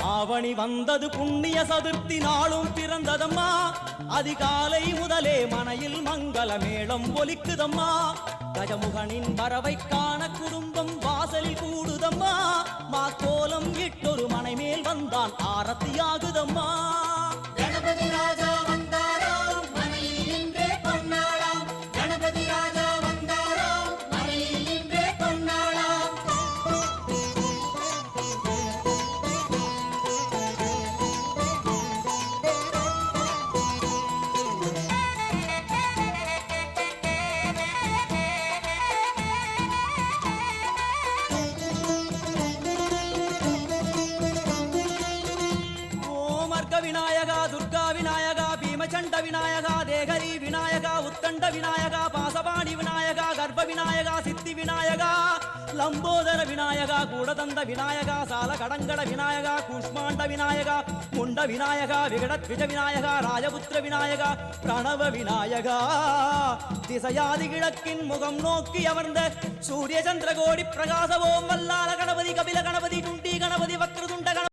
ஆவணி வந்தது புண்ணிய சதுர்த்தி நாளும் பிறந்ததம்மா அதிகாலை முதலே மனையில் மங்கள மேளம் ஒலிக்குதம்மா கஜமுகனின் வரவை காண குடும்பம் வாசலில் கூடுதம்மா மாக்கோலம் இட்டொரு மனை மேல் வந்தான் ஆரத்தியாகுதம்மா கணபதி ராஜா வந்தாராம் மனையில் நின்றே பொன்னாளாம் கணபதி ராஜா வந்தாராம் மனையில் நின்றே பொன்னாளாம் விநாயகா துர்கா விநாயகா பீமச்சண்ட விநாயகா தேகரி விநாயகா உத்தண்ட விநாயகா பாசபாணி விநாயகா கர்ப்ப விநாயகா சித்தி விநாயகா லம்போதர விநாயகா கூடதந்த விநாயகா சால கடங்கட விநாயகா கூஷ்மாண்ட விநாயகா முண்ட விநாயகா விகடத்விஜ விநாயகா ராஜபுத்திர விநாயகா பிரணவ விநாயகா திசையாதி கிழக்கின் முகம் நோக்கி அமர்ந்த சூரிய சந்திர கோடி பிரகாச ஓம் வல்லால கணபதி கபில கணபதி துண்டி கணபதி வக்ரதுண்ட